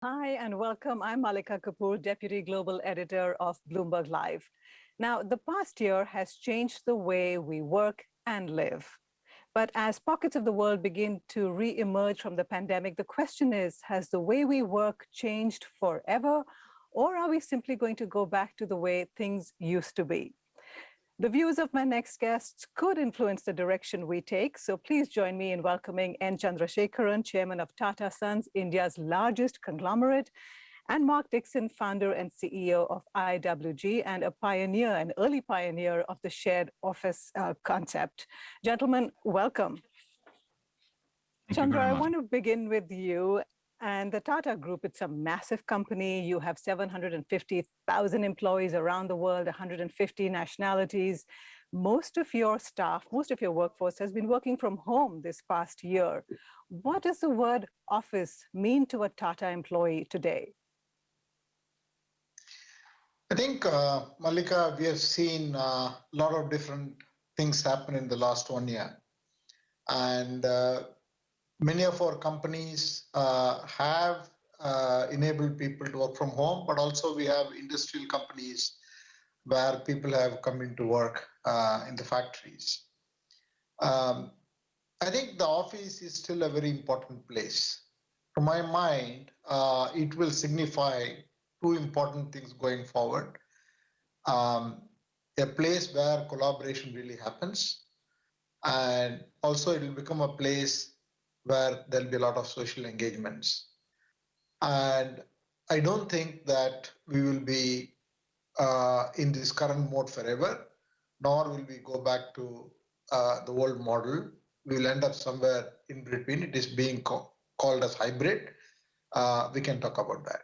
Hi, and welcome. I'm Mallika Kapur, Deputy Global Editor of Bloomberg Live. Now, the past year has changed the way we work and live. But as pockets of the world begin to re-emerge from the pandemic, the question is, has the way we work changed forever, or are we simply going to go back to the way things used to be? The views of my next guests could influence the direction we take, so please join me in welcoming N. Chandrasekaran, Chairman of Tata Sons, India's largest conglomerate, and Mark Dixon, founder and CEO of IWG and a pioneer, an early pioneer of the shared office concept. Gentlemen, welcome. Chandra, I want to begin with you. And the Tata Group, it's a massive company. You have 750,000 employees around the world, 150 nationalities. Most of your staff, most of your workforce has been working from home this past year. What does the word office mean to a Tata employee today? I think, Mallika, we have seen a lot of different things happen in the last 1 year. And many of our companies have enabled people to work from home, but also we have industrial companies where people have come into work in the factories. I think the office is still a very important place. To my mind, it will signify two important things going forward. A place where collaboration really happens, and also it will become a place where there'll be a lot of social engagements. And I don't think that we will be in this current mode forever, nor will we go back to the old model. We will end up somewhere in between. It is being called as hybrid. We can talk about that.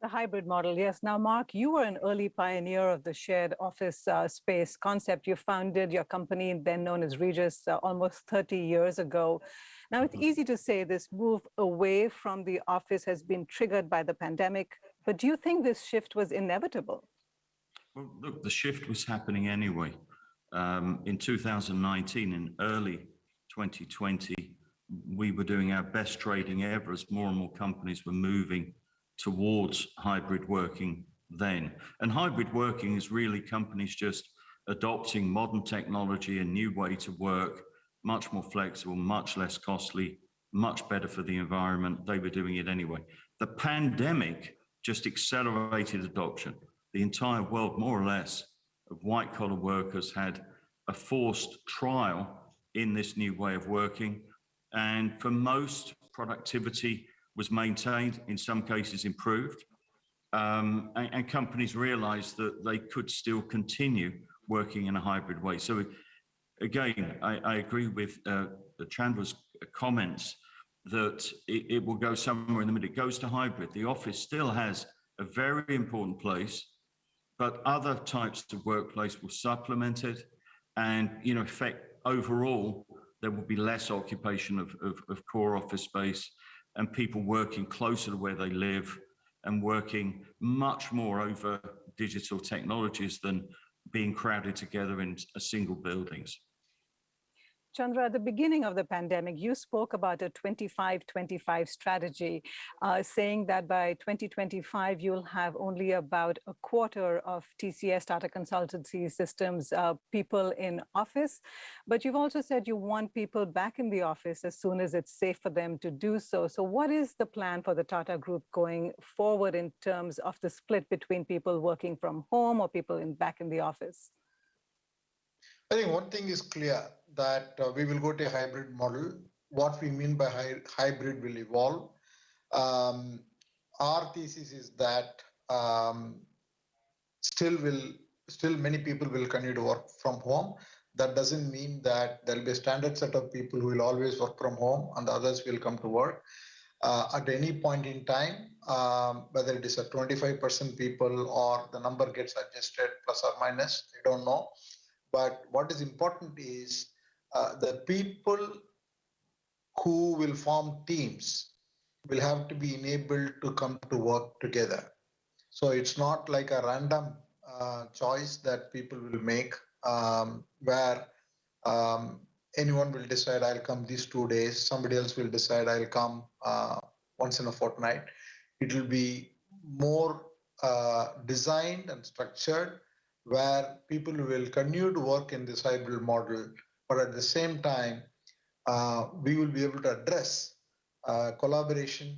The hybrid model, yes. Now, Mark, you were an early pioneer of the shared office space concept. You founded your company, then known as Regis, almost 30 years ago. Now, it's easy to say this move away from the office has been triggered by the pandemic, but do you think this shift was inevitable? Well, look, the shift was happening anyway. In 2019, in early 2020, we were doing our best trading ever as more and more companies were moving towards hybrid working then. And hybrid working is really companies just adopting modern technology, a new way to work, much more flexible, much less costly, much better for the environment. They were doing it anyway. The pandemic just accelerated adoption. The entire world, more or less, of white-collar workers had a forced trial in this new way of working. And for most, productivity was maintained, in some cases improved, and companies realized that they could still continue working in a hybrid way. So again, I agree with Chandra's comments that it will go somewhere in the middle. It goes to hybrid. The office still has a very important place, but other types of workplace will supplement it. And, in effect, overall, there will be less occupation of core office space, and people working closer to where they live and working much more over digital technologies than being crowded together in single buildings. Chandra, at the beginning of the pandemic, you spoke about a 25-25 strategy, saying that by 2025, you'll have only about a quarter of TCS, Tata Consultancy Systems, people in office. But you've also said you want people back in the office as soon as it's safe for them to do so. So what is the plan for the Tata Group going forward in terms of the split between people working from home or people back in the office? I think one thing is clear, that we will go to a hybrid model. What we mean by hybrid will evolve. Our thesis is that still many people will continue to work from home. That doesn't mean that there'll be a standard set of people who will always work from home and the others will come to work. At any point in time, whether it is a 25% people or the number gets adjusted plus or minus, I don't know. But what is important is the people who will form teams will have to be enabled to come to work together. So it's not like a random choice that people will make where anyone will decide I'll come these 2 days, somebody else will decide I'll come once in a fortnight. It will be more designed and structured, where people will continue to work in this hybrid model, but at the same time, we will be able to address collaboration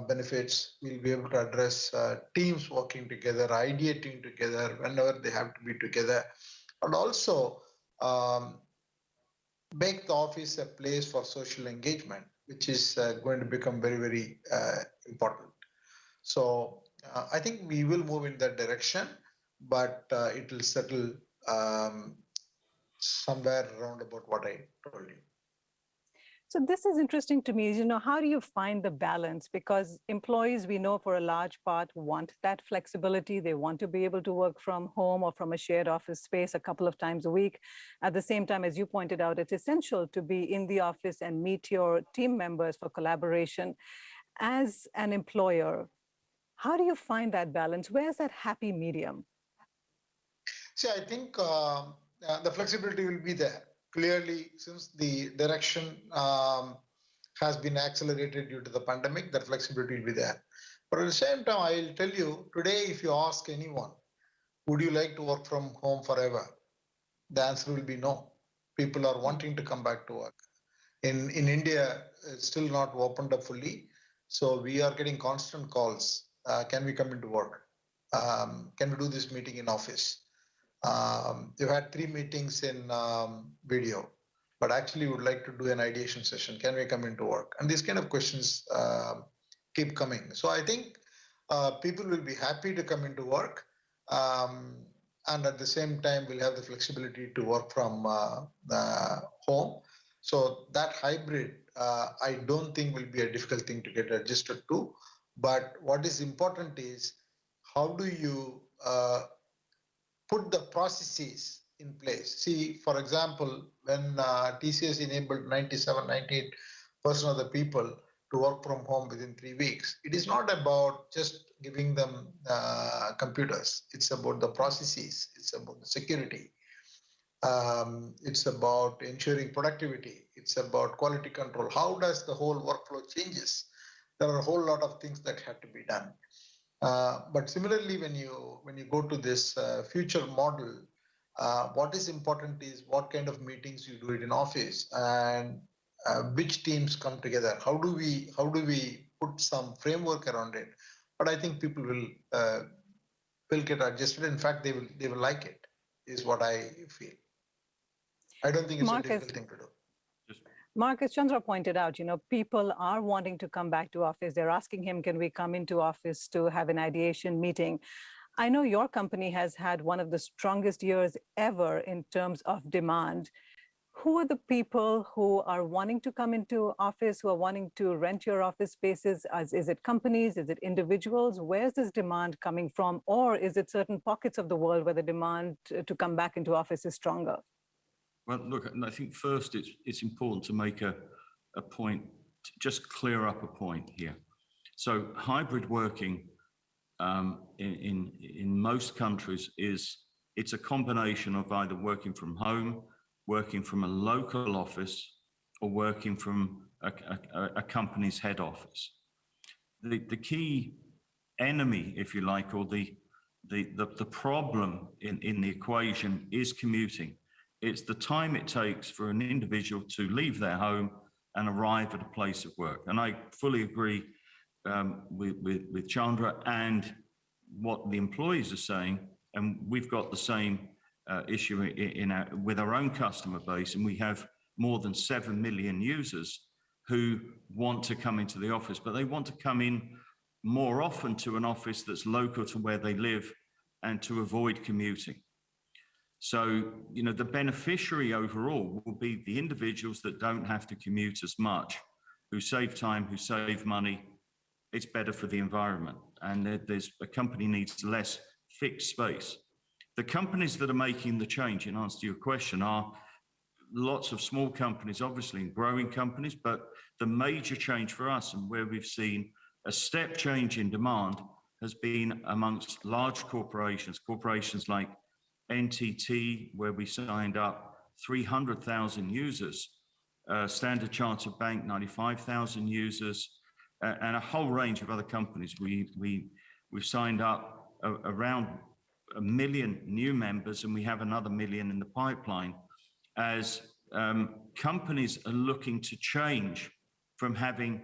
benefits. We'll be able to address teams working together, ideating together whenever they have to be together, and also make the office a place for social engagement, which is going to become very, very important. So I think we will move in that direction, but it will settle somewhere around about what I told you. So this is interesting to me. How do you find the balance? Because employees, we know for a large part, want that flexibility. They want to be able to work from home or from a shared office space a couple of times a week. At the same time, as you pointed out, it's essential to be in the office and meet your team members for collaboration. As an employer, how do you find that balance? Where's that happy medium? See, I think the flexibility will be there. Clearly, since the direction has been accelerated due to the pandemic, that flexibility will be there. But at the same time, I'll tell you, today, if you ask anyone, would you like to work from home forever? The answer will be no. People are wanting to come back to work. In India, it's still not opened up fully. So we are getting constant calls. Can we come into work? Can we do this meeting in office? You had 3 meetings in video, but actually would like to do an ideation session. Can we come into work? And these kind of questions keep coming. So I think people will be happy to come into work, and at the same time will have the flexibility to work from home. So that hybrid, I don't think will be a difficult thing to get adjusted to. But what is important is how do you put the processes in place. See, for example, when TCS enabled 97, 98% of the people to work from home within 3 weeks, it is not about just giving them computers. It's about the processes. It's about the security. It's about ensuring productivity. It's about quality control. How does the whole workflow changes? There are a whole lot of things that have to be done. But similarly, when you go to this future model, what is important is what kind of meetings you do it in office, and which teams come together. How do we put some framework around it? But I think people will get adjusted. In fact, they will like it. Is what I feel. I don't think it's a difficult thing to do. Mark, as Chandra pointed out, people are wanting to come back to office. They're asking him, can we come into office to have an ideation meeting? I know your company has had one of the strongest years ever in terms of demand. Who are the people who are wanting to come into office, who are wanting to rent your office spaces? Is it companies? Is it individuals? Where's this demand coming from? Or is it certain pockets of the world where the demand to come back into office is stronger? Well, look, I think first it's important to make a point, to just clear up a point here. So hybrid working in most countries it's a combination of either working from home, working from a local office, or working from a company's head office. The key enemy, if you like, or the problem in the equation is commuting. It's the time it takes for an individual to leave their home and arrive at a place of work. And I fully agree with Chandra and what the employees are saying. And we've got the same issue with our own customer base. And we have more than 7 million users who want to come into the office, but they want to come in more often to an office that's local to where they live and to avoid commuting. So, the beneficiary overall will be the individuals that don't have to commute as much, who save time, who save money. It's better for the environment. And a company needs less fixed space. The companies that are making the change, in answer to your question, are lots of small companies, obviously, and growing companies. But the major change for us, and where we've seen a step change in demand, has been amongst large corporations like NTT, where we signed up 300,000 users, Standard Chartered Bank, 95,000 users, and a whole range of other companies. We've signed up around 1 million new members, and we have another 1 million in the pipeline as companies are looking to change from having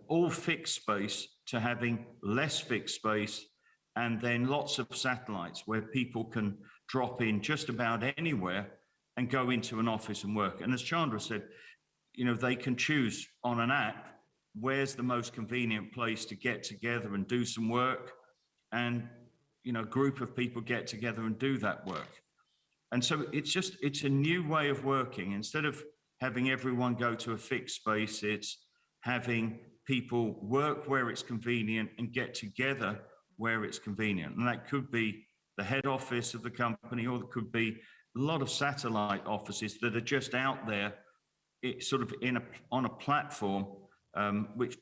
all fixed space to having less fixed space, and then lots of satellites where people can drop in just about anywhere and go into an office and work. And as Chandra said, they can choose on an app where's the most convenient place to get together and do some work, and a group of people get together and do that work. And so it's a new way of working. Instead of having everyone go to a fixed space, it's having people work where it's convenient and get together where it's convenient. And that could be the head office of the company, or it could be a lot of satellite offices that are just out there, it's sort of on a platform, which,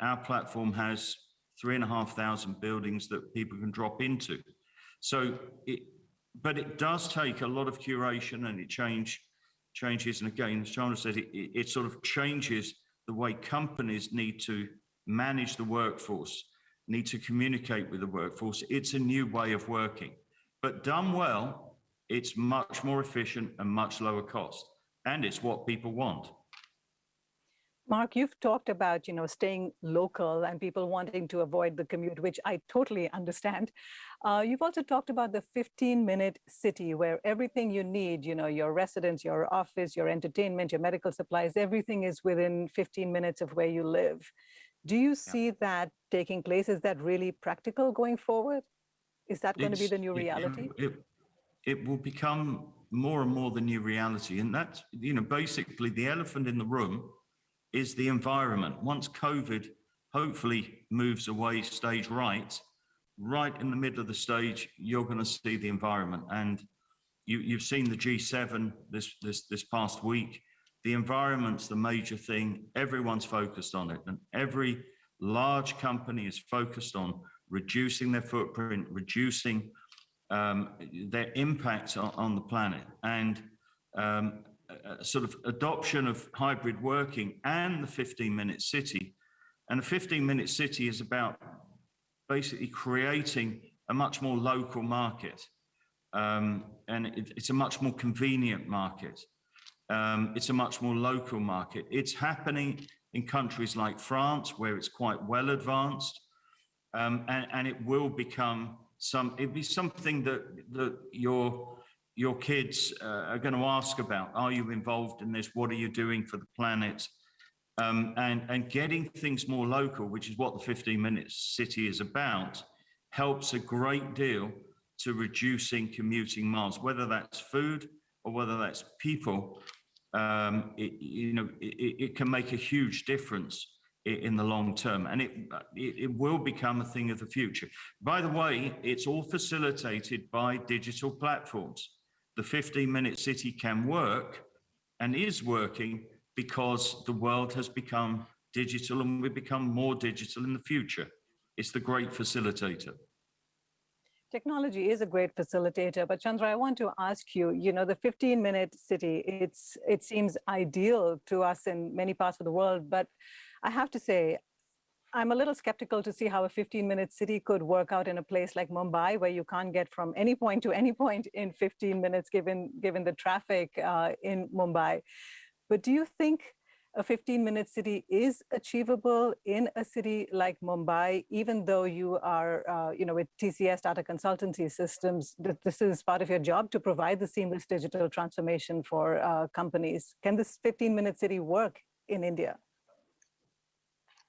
our platform has 3,500 buildings that people can drop into. So but it does take a lot of curation, and it changes. And again, as Chandra said, it sort of changes the way companies need to manage the workforce, need to communicate with the workforce. It's a new way of working, but done well, it's much more efficient and much lower cost. And it's what people want. Mark, you've talked about, staying local and people wanting to avoid the commute, which I totally understand. You've also talked about the 15-minute city where everything you need, your residence, your office, your entertainment, your medical supplies, everything is within 15 minutes of where you live. Do you see that taking place? Is that really practical going forward? Is that going to be the new reality? It will become more and more the new reality. And that's, basically the elephant in the room is the environment. Once COVID hopefully moves away stage right in the middle of the stage, you're going to see the environment. And you've seen the G7 this past week. The environment's the major thing. Everyone's focused on it, and every large company is focused on reducing their footprint, reducing their impact on the planet, and sort of adoption of hybrid working and the 15-minute city. And a 15-minute city is about basically creating a much more local market. And it's a much more convenient market. It's a much more local market. It's happening in countries like France, where it's quite well advanced. And it will become it'll be something that your kids are going to ask about. Are you involved in this? What are you doing for the planet? And getting things more local, which is what the 15-minute city is about, helps a great deal to reducing commuting miles, whether that's food or whether that's people. It can make a huge difference in the long term, and it will become a thing of the future. By the way, it's all facilitated by digital platforms. The 15-minute city can work and is working because the world has become digital, and we become more digital in the future. It's the great facilitator. Technology is a great facilitator, but Chandra, I want to ask you, the 15-minute city, it seems ideal to us in many parts of the world, but I have to say, I'm a little skeptical to see how a 15-minute city could work out in a place like Mumbai, where you can't get from any point to any point in 15 minutes, given the traffic in Mumbai. But do you think a 15-minute city is achievable in a city like Mumbai, even though you are, with TCS, Tata Consultancy Systems, this is part of your job to provide the seamless digital transformation for companies? Can this 15-minute city work in India?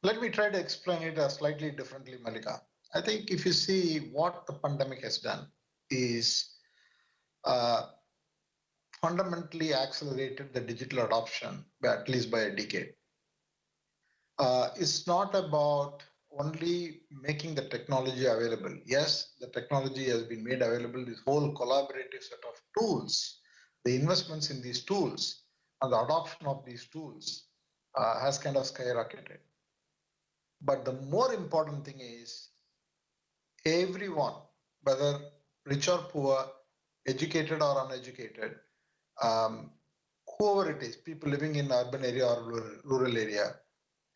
Let me try to explain it slightly differently, Mallika. I think if you see what the pandemic has done is fundamentally accelerated the digital adoption, at least by a decade. It's not about only making the technology available. Yes, the technology has been made available, this whole collaborative set of tools, the investments in these tools and the adoption of these tools has kind of skyrocketed. But the more important thing is everyone, whether rich or poor, educated or uneducated, whoever it is, people living in urban area or rural area,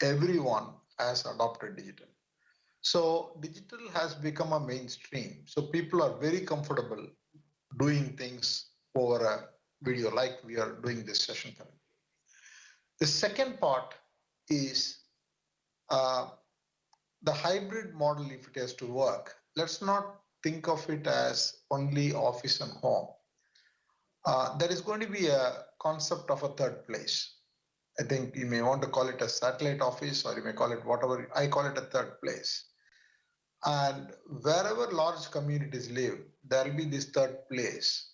everyone has adopted digital. So digital has become a mainstream. So people are very comfortable doing things over a video like we are doing this session currently. The second part is the hybrid model, if it has to work. Let's not think of it as only office and home. There is going to be a concept of a third place. I think you may want to call it a satellite office, or you may call it whatever. I call it a third place. And wherever large communities live, there will be this third place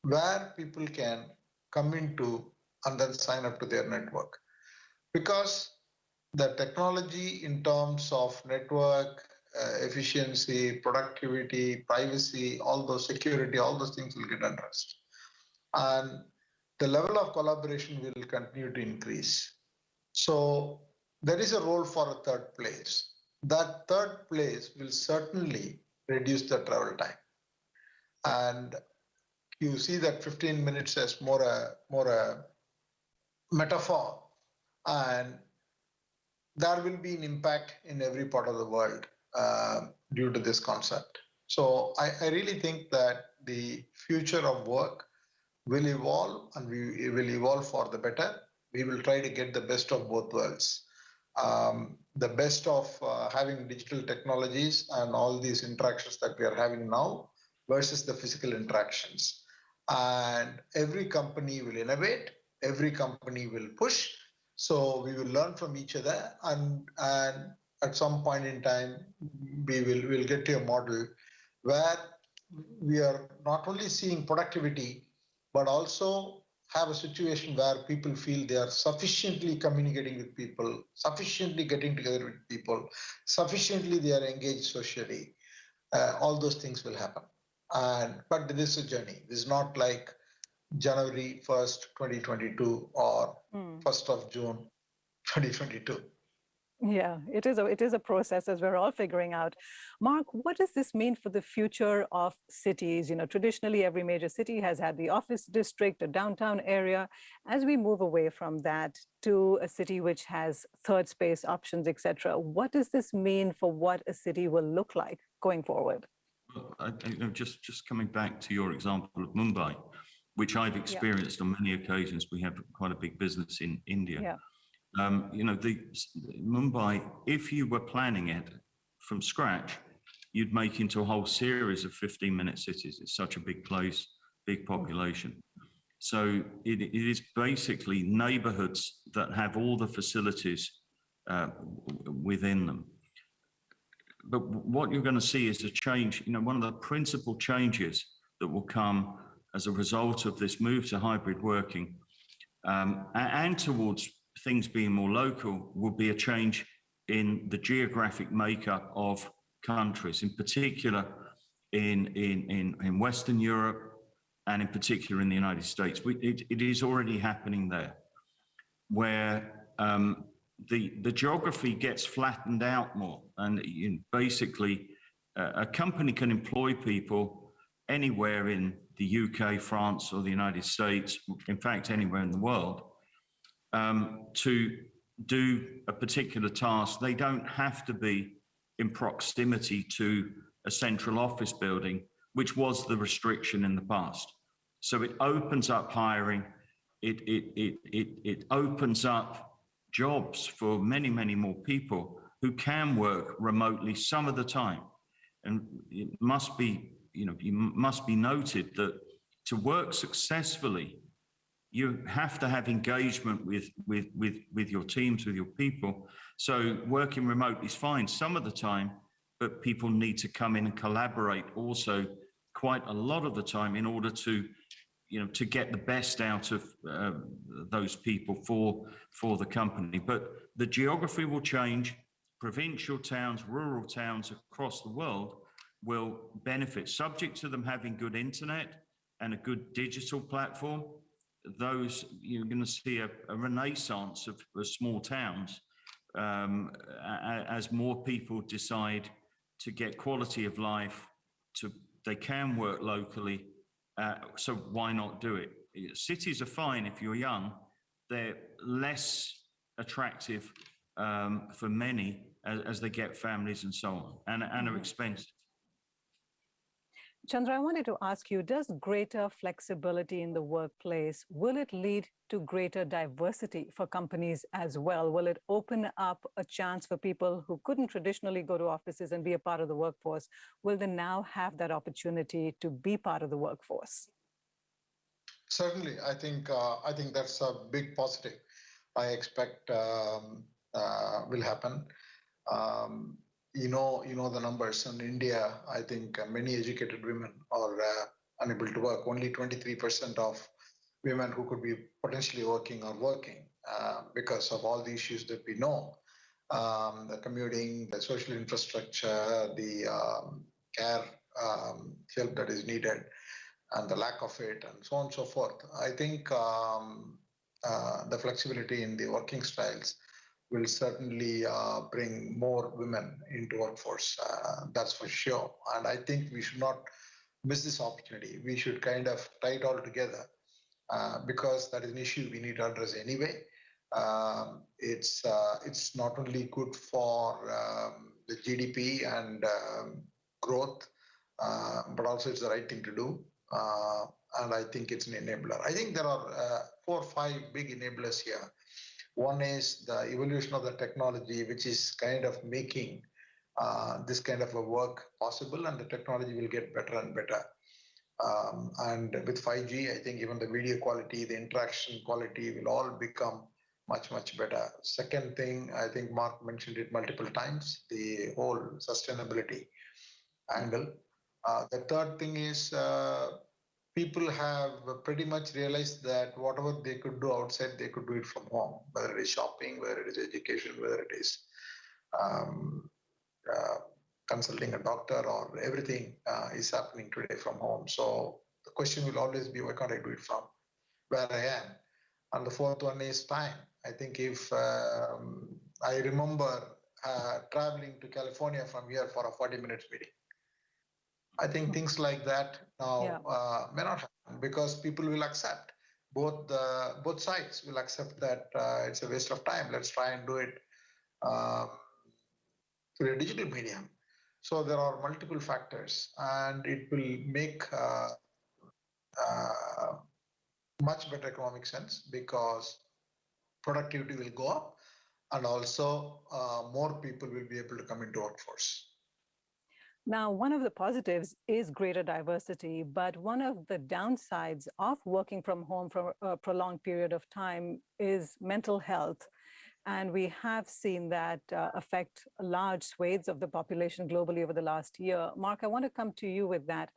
where people can come into and then sign up to their network. Because the technology in terms of network, efficiency, productivity, privacy, all those security, all those things will get addressed. And the level of collaboration will continue to increase. So there is a role for a third place. That third place will certainly reduce the travel time. And you see that 15 minutes as more a metaphor, and there will be an impact in every part of the world due to this concept. So I really think that the future of work will evolve, and we will evolve for the better. We will try to get the best of both worlds. The best of having digital technologies and all these interactions that we are having now versus the physical interactions. And every company will innovate, every company will push. So we will learn from each other, and at some point in time, we'll get to a model where we are not only seeing productivity, but also have a situation where people feel they are sufficiently communicating with people, sufficiently getting together with people, sufficiently they are engaged socially. All those things will happen. But this is a journey. This is not like January 1st, 2022 or 1st of June, 2022. Yeah, it is a process, as we're all figuring out. Mark, what does this mean for the future of cities? You know, traditionally, every major city has had the office district, a downtown area. As we move away from that to a city which has third space options, etc., what does this mean for what a city will look like going forward? Well, just coming back to your example of Mumbai, which I've experienced on many occasions. We have quite a big business in India. Yeah. You know, the Mumbai, if you were planning it from scratch, you'd make into a whole series of 15-minute cities. It's such a big place, big population. So it is basically neighborhoods that have all the facilities within them. But what you're going to see is a change. You know, one of the principal changes that will come as a result of this move to hybrid working and towards things being more local will be a change in the geographic makeup of countries, in particular in Western Europe and in particular in the United States. It is already happening there, where the geography gets flattened out more, and basically a company can employ people anywhere in the UK, France, or the United States, in fact, anywhere in the world, to do a particular task. They don't have to be in proximity to a central office building, which was the restriction in the past. So it opens up hiring. It opens up jobs for many, many more people who can work remotely some of the time. And it must be, you must be noted that to work successfully, you have to have engagement with your teams, with your people. So working remote is fine some of the time, but people need to come in and collaborate also quite a lot of the time in order to, to get the best out of those people for the company. But the geography will change. Provincial towns, rural towns across the world will benefit, subject to them having good internet and a good digital platform. Those, you're going to see a renaissance of small towns as more people decide to get quality of life, they can work locally, so why not do it? Cities are fine if you're young. They're less attractive for many as they get families and so on, and are expensive. Chandra, I wanted to ask you, does greater flexibility in the workplace, will it lead to greater diversity for companies as well? Will it open up a chance for people who couldn't traditionally go to offices and be a part of the workforce? Will they now have that opportunity to be part of the workforce? Certainly, I think that's a big positive. I expect will happen. You know the numbers in India. I think many educated women are unable to work. Only 23% of women who could be potentially working are working because of all the issues that we know. The commuting, the social infrastructure, the care help that is needed, and the lack of it, and so on and so forth. I think the flexibility in the working styles will certainly bring more women into workforce. That's for sure. And I think we should not miss this opportunity. We should kind of tie it all together because that is an issue we need to address anyway. It's not only good for the GDP and growth, but also it's the right thing to do. And I think it's an enabler. I think there are 4 or 5 big enablers here. One is the evolution of the technology, which is kind of making this kind of a work possible, and the technology will get better and better. And with 5G, I think even the video quality, the interaction quality will all become much, much better. Second thing, I think Mark mentioned it multiple times, the whole sustainability angle. The third thing is people have pretty much realized that whatever they could do outside, they could do it from home, whether it is shopping, whether it is education, whether it is consulting a doctor, or everything is happening today from home. So the question will always be, why can't I do it from where I am? And the fourth one is time. I think if I remember traveling to California from here for a 40-minute meeting, I think things like that now may not happen because people will accept. Both sides will accept that it's a waste of time. Let's try and do it through a digital medium. So there are multiple factors, and it will make much better economic sense because productivity will go up, and also more people will be able to come into workforce. Now, one of the positives is greater diversity, but one of the downsides of working from home for a prolonged period of time is mental health. And we have seen that affect large swathes of the population globally over the last year. Mark, I want to come to you with that.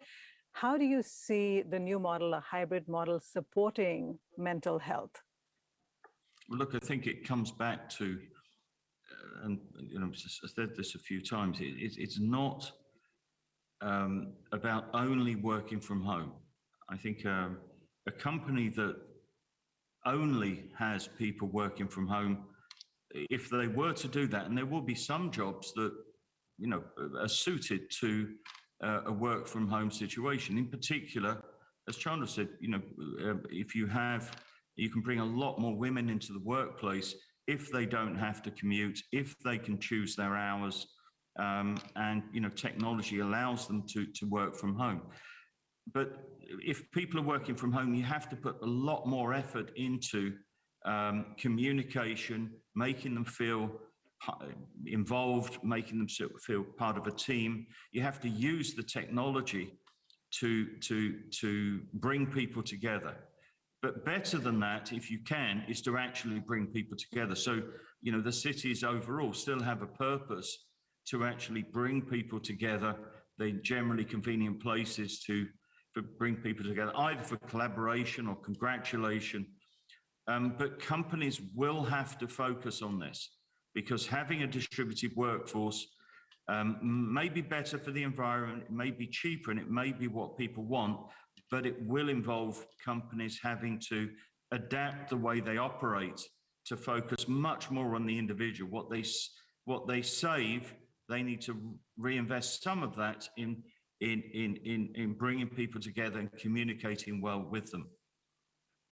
How do you see the new model, a hybrid model, supporting mental health? Well, look, I think it comes back to, and I've said this a few times, it's not about only working from home. I think a company that only has people working from home, if they were to do that, and there will be some jobs that are suited to a work from home situation. In particular, as Chandra said, if you can bring a lot more women into the workplace if they don't have to commute, if they can choose their hours, and technology allows them to work from home. But if people are working from home, you have to put a lot more effort into communication, making them feel involved, making them feel part of a team. You have to use the technology to bring people together. But better than that, if you can, is to actually bring people together. So, the cities overall still have a purpose to actually bring people together. They're generally convenient places to bring people together, either for collaboration or congratulation. But companies will have to focus on this because having a distributed workforce may be better for the environment, it may be cheaper, and it may be what people want, but it will involve companies having to adapt the way they operate to focus much more on the individual. What they save, they need to reinvest some of that in bringing people together and communicating well with them.